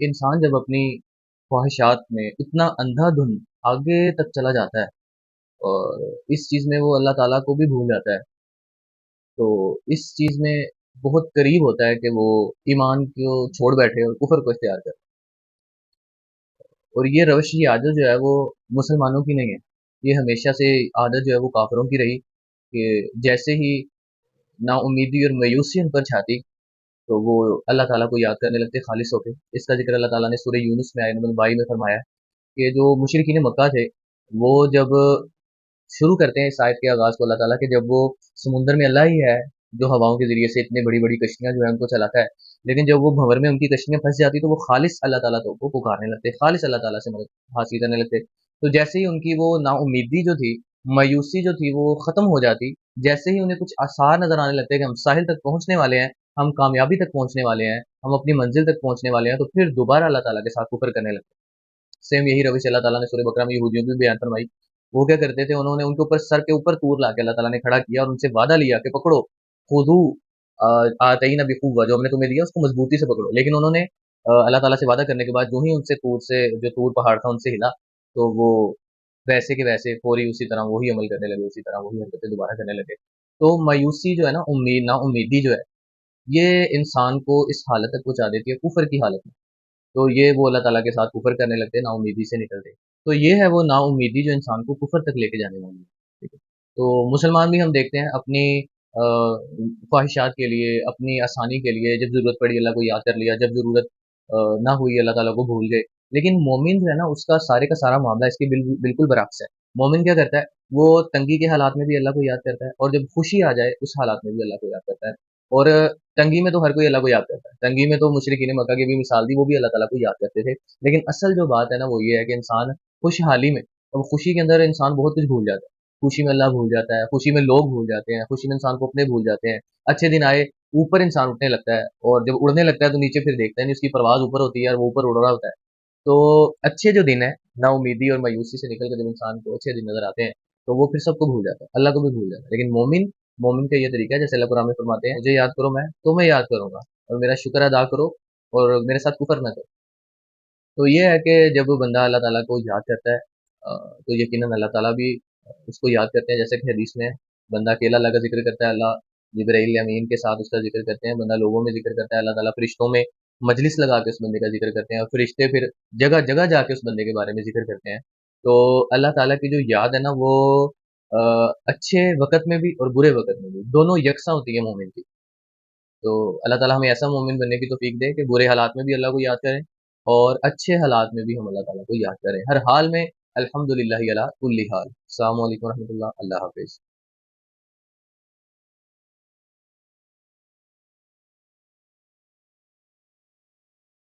انسان جب اپنی خواہشات میں اتنا اندھا دھند آگے تک چلا جاتا ہے اور اس چیز میں وہ اللہ تعالیٰ کو بھی بھول جاتا ہے، تو اس چیز میں بہت قریب ہوتا ہے کہ وہ ایمان کو چھوڑ بیٹھے اور کفر کو اختیار کرے۔ اور یہ روش، یہ عادت جو ہے وہ مسلمانوں کی نہیں ہے، یہ ہمیشہ سے عادت جو ہے وہ کافروں کی رہی کہ جیسے ہی نا امیدی اور مایوسی ان پر چھاتی تو وہ اللہ تعالیٰ کو یاد کرنے لگتے خالص ہو کے۔ اس کا ذکر اللہ تعالیٰ نے سورہ یونس میں آیت نمبر 22 میں فرمایا کہ جو مشرکین مکہ تھے وہ جب شروع کرتے ہیں اس آیت کے آغاز کو اللہ تعالیٰ کہ جب وہ سمندر میں اللہ ہی ہے جو ہواؤں کے ذریعے سے اتنے بڑی بڑی کشتیاں جو ہے ان کو چلاتا ہے، لیکن جب وہ بھنور میں ان کی کشتیاں پھنس جاتی تو وہ خالص اللہ تعالیٰ کو پکارنے لگتے، خالص اللہ تعالیٰ سے مدد حاصل کرنے لگتے۔ تو جیسے ہی ان کی وہ نا امیدی جو تھی، مایوسی جو تھی وہ ختم ہو جاتی، جیسے ہی انہیں کچھ آثار نظر آنے لگتے کہ ہم ساحل تک پہنچنے والے ہیں، ہم کامیابی تک پہنچنے والے ہیں، ہم اپنی منزل تک پہنچنے والے ہیں، تو پھر دوبارہ اللہ تعالیٰ کے ساتھ کفر کرنے لگتے۔ سیم یہی روش اللہ تعالیٰ نے سورہ بقرہ میں یہودیوں کی بھی بیان فرمائی۔ وہ کیا کرتے تھے، انہوں نے ان کے اوپر سر کے اوپر طور لا کے اللہ تعالیٰ نے کھڑا کیا اور ان سے وعدہ لیا کہ پکڑو، خودو آتئین بقوہ، جو ہم نے تمہیں دیا اس کو مضبوطی سے پکڑو، لیکن انہوں نے اللہ تعالیٰ سے وعدہ کرنے کے بعد جو ہی ان سے طور سے جو طور پہاڑ تھا ان سے ہلا تو وہ ویسے کے ویسے فوری اسی طرح وہی عمل کرنے لگے، اسی طرح وہی حرکتیں دوبارہ کرنے لگے۔ تو مایوسی جو ہے نا، نا امیدی جو ہے یہ انسان کو اس حالت تک پہنچا دیتی ہے کفر کی حالت میں، تو یہ وہ اللہ تعالیٰ کے ساتھ کفر کرنے لگتے، نا امیدی سے نکلتے۔ تو یہ ہے وہ نا امیدی جو انسان کو کفر تک لے کے جانے والی ہے، ٹھیک ہے۔ تو مسلمان بھی ہم دیکھتے ہیں اپنی خواہشات کے لیے، اپنی آسانی کے لیے جب ضرورت پڑی اللہ کو یاد کر لیا، جب ضرورت نہ ہوئی اللہ تعالیٰ کو بھول گئے۔ لیکن مومن جو ہے نا اس کا سارا معاملہ اس کے بالکل برعکس ہے۔ مومن کیا کرتا ہے، وہ تنگی کے حالات میں بھی اللہ کو یاد کرتا ہے، اور جب خوشی آ جائے اس حالات میں بھی اللہ کو یاد کرتا ہے۔ اور تنگی میں تو ہر کوئی اللہ کو یاد کرتا ہے، تنگی میں تو مشرکین مکہ کی بھی مثال دی، وہ بھی اللہ تعالیٰ کو یاد کرتے تھے۔ لیکن اصل جو بات ہے نا وہ یہ ہے کہ انسان خوشحالی میں، اب خوشی کے اندر انسان بہت کچھ بھول جاتا ہے، خوشی میں اللہ بھول جاتا ہے، خوشی میں لوگ بھول جاتے ہیں، خوشی میں انسان کو اپنے بھول جاتے ہیں۔ اچھے دن آئے، اوپر انسان اٹھنے لگتا ہے، اور جب اڑنے لگتا ہے تو نیچے پھر دیکھتا ہے نہیں، اس کی پرواز اوپر ہوتی ہے اور وہ اوپر اڑ رہا ہوتا ہے۔ تو اچھے جو دن ہے، نا امیدی اور مایوسی سے نکل کر جب انسان کو اچھے دن نظر آتے ہیں تو وہ پھر سب کو بھول جاتا ہے، اللہ کو بھی بھول جاتا ہے۔ لیکن مومن کا یہ طریقہ ہے، جیسے اللہ قرآن میں فرماتے ہیں مجھے یاد کرو میں تمہیں یاد کروں گا، اور میرا شکر ادا کرو اور میرے ساتھ کفر نہ کرو۔ تو یہ ہے کہ جب بندہ اللہ تعالیٰ کو یاد کرتا ہے تو یقیناً اللہ تعالیٰ بھی اس کو یاد کرتے ہیں، جیسے کہ حدیث میں بندہ اکیلا اللہ کا ذکر کرتا ہے، اللہ جبرائیل امین کے ساتھ اس کا ذکر کرتے ہیں، بندہ لوگوں میں ذکر کرتا ہے، اللہ تعالیٰ فرشتوں میں مجلس لگا کے اس بندے کا ذکر کرتے ہیں، اور فرشتے پھر جگہ جگہ جا کے اس بندے کے بارے میں ذکر کرتے ہیں۔ تو اللہ تعالیٰ کی جو یاد ہے نا وہ اچھے وقت میں بھی اور برے وقت میں بھی دونوں یکساں ہوتی ہے مومن کی۔ تو اللہ تعالیٰ ہمیں ایسا مومن بننے کی توفیق دے کہ برے حالات میں بھی اللہ کو یاد کریں اور اچھے حالات میں بھی ہم اللہ تعالیٰ کو یاد کریں، ہر حال میں الحمد للہ علی کل حال۔ السلام علیکم ورحمۃ اللہ، اللہ حافظ۔